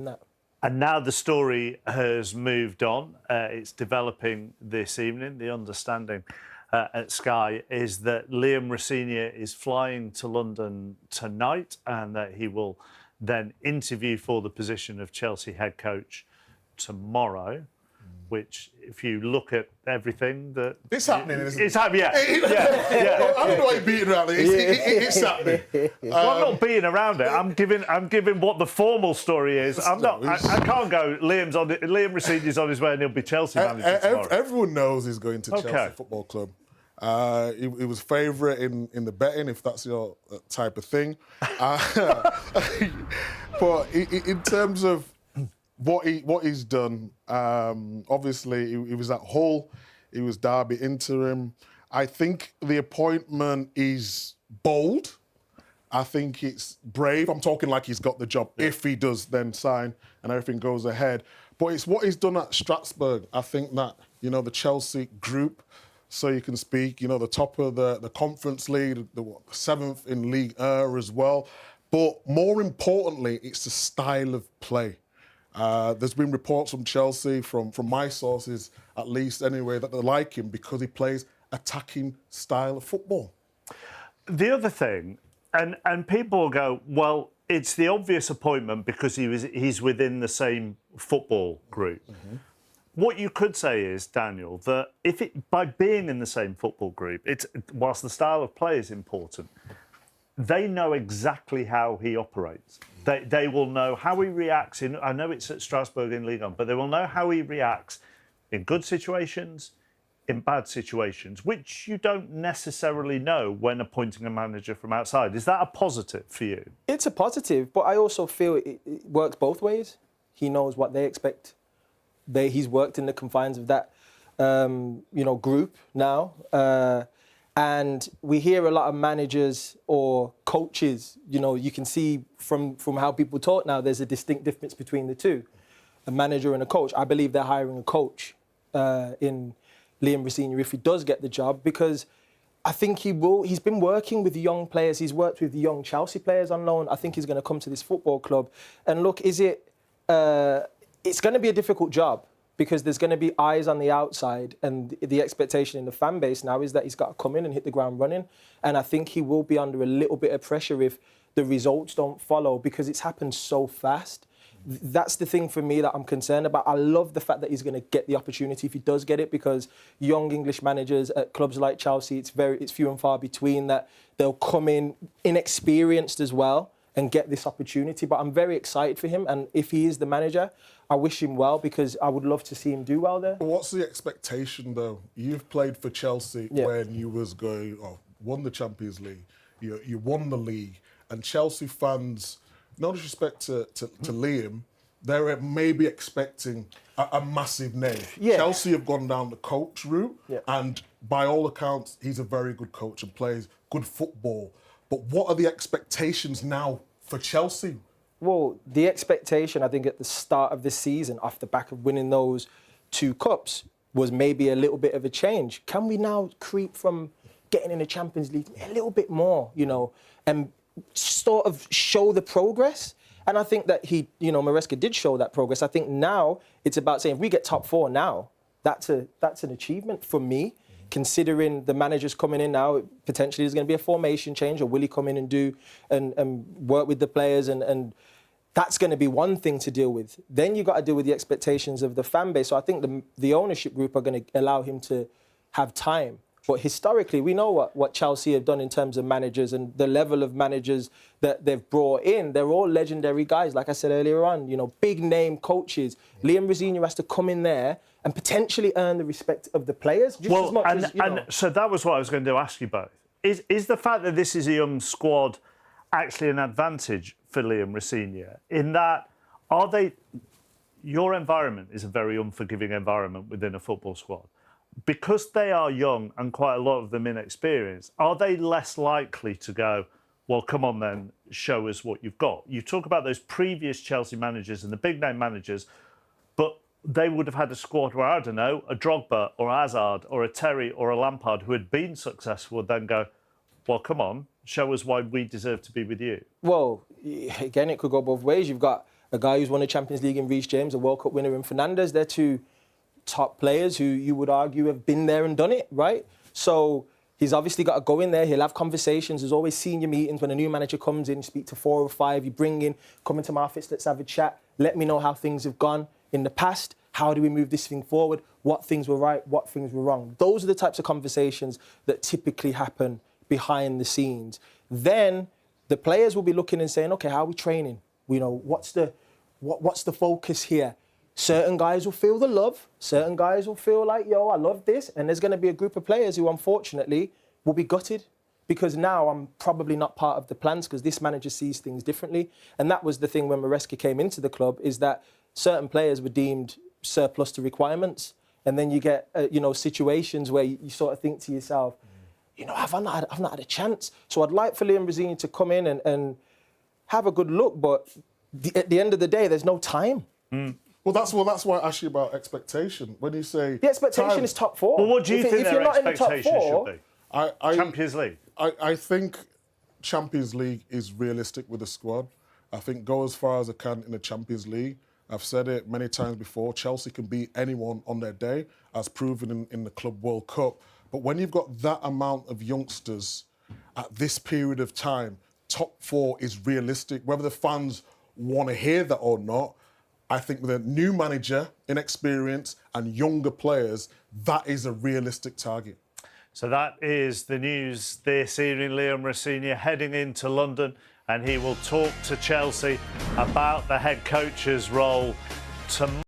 No. And now the story has moved on. It's developing this evening. The understanding at Sky is that Liam Rosenior is flying to London tonight and that he will then interview for the position of Chelsea head coach tomorrow. Which, if you look at everything that... It's happening, isn't it? It's happening, yeah. I don't know why you're beating around it. It's happening. Well, I'm not beating around it. I'm giving what the formal story is. I can't go, Liam Rosenior's on his way and he'll be Chelsea manager tomorrow. Everyone knows he's going to Chelsea Football Club. He was favourite in the betting, if that's your type of thing. But in terms of what he's done, obviously he was at Hull, he was Derby interim. I think the appointment is bold. I think it's brave. I'm talking like he's got the job. Yeah. If he does then sign and everything goes ahead. But it's what he's done at Strasbourg. I think that, the Chelsea group, so you can speak, the top of the Conference League, the 7th in League as well. But more importantly, it's the style of play. There's been reports from Chelsea, from my sources at least anyway, that they like him because he plays attacking style of football. The other thing, and people will go, well, it's the obvious appointment because he's within the same football group. Mm-hmm. What you could say is, Daniel, that by being in the same football group, whilst the style of play is important, they know exactly how he operates. They will know how he reacts I know it's at Strasbourg in Ligue 1, but they will know how he reacts in good situations, in bad situations, which you don't necessarily know when appointing a manager from outside. Is that a positive for you? It's a positive, but I also feel it works both ways. He knows what they expect. He's worked in the confines of that, group now. And we hear a lot of managers or coaches, you can see from how people talk now, there's a distinct difference between the two, a manager and a coach. I believe they're hiring a coach in Liam Rosenior if he does get the job, because I think he will. He's been working with young players. He's worked with young Chelsea players on loan. I think he's going to come to this football club. And look, it's going to be a difficult job, because there's going to be eyes on the outside, and the expectation in the fan base now is that he's got to come in and hit the ground running. And I think he will be under a little bit of pressure if the results don't follow, because it's happened so fast. That's the thing for me that I'm concerned about. I love the fact that he's going to get the opportunity if he does get it, because young English managers at clubs like Chelsea, it's few and far between that they'll come in inexperienced as well and get this opportunity. But I'm very excited for him, and if he is the manager, I wish him well, because I would love to see him do well there. What's the expectation, though? You've played for Chelsea when you won the Champions League, you won the league, and Chelsea fans, no disrespect to Liam, they're maybe expecting a massive name. Yeah. Chelsea have gone down the coach route, and by all accounts, he's a very good coach and plays good football. But what are the expectations now for Chelsea? Well, the expectation, I think, at the start of the season, off the back of winning those 2 cups, was maybe a little bit of a change. Can we now creep from getting in the Champions League a little bit more, and sort of show the progress? And I think that Maresca did show that progress. I think now it's about saying, if we get top 4 now, that's an achievement for me. Considering the managers coming in now, potentially there's going to be a formation change, or will he come in and do and work with the players, and that's going to be one thing to deal with. Then you've got to deal with the expectations of the fan base. So I think the ownership group are going to allow him to have time. But historically, we know what Chelsea have done in terms of managers, and the level of managers that they've brought in. They're all legendary guys, like I said earlier on, big name coaches. Liam Rosenior has to come in there and potentially earn the respect of the players. So that was what I was going to ask you both. Is the fact that this is a young squad actually an advantage for Liam Rosenior, in that your environment is a very unforgiving environment within a football squad. Because they are young and quite a lot of them inexperienced, are they less likely to go, well, come on then, show us what you've got? You talk about those previous Chelsea managers and the big-name managers, but they would have had a squad where, I don't know, a Drogba or a Hazard or a Terry or a Lampard who had been successful would then go, well, come on, show us why we deserve to be with you. Well, again, it could go both ways. You've got a guy who's won a Champions League in Reece James, a World Cup winner in Fernandes. They're two top players who you would argue have been there and done it, right? So he's obviously got to go in there. He'll have conversations. There's always senior meetings when a new manager comes in. You speak to 4 or 5. You bring in, come into my office, let's have a chat. Let me know how things have gone in the past. How do we move this thing forward? What things were right? What things were wrong? Those are the types of conversations that typically happen behind the scenes. Then the players will be looking and saying, okay, how are we training? You know, what's the focus here? Certain guys will feel the love. Certain guys will feel like, yo, I love this. And there's going to be a group of players who, unfortunately, will be gutted because now I'm probably not part of the plans because this manager sees things differently. And that was the thing when Maresca came into the club, is that certain players were deemed surplus to requirements. And then you get, situations where you sort of think to yourself, I've not had a chance. So I'd like for Liam Rosenior to come in and have a good look, but at the end of the day, there's no time. Well, that's why I asked you about expectation. When you say the expectation is top 4. Well, what do you think if their you're not in the top expectation 4, should be? Champions League? I think Champions League is realistic with the squad. I think go as far as I can in the Champions League. I've said it many times before, Chelsea can beat anyone on their day, as proven in the Club World Cup. But when you've got that amount of youngsters at this period of time, top 4 is realistic. Whether the fans want to hear that or not, I think with a new manager, inexperience, and younger players, that is a realistic target. So that is the news this evening. Liam Rosenior heading into London, and he will talk to Chelsea about the head coach's role tomorrow.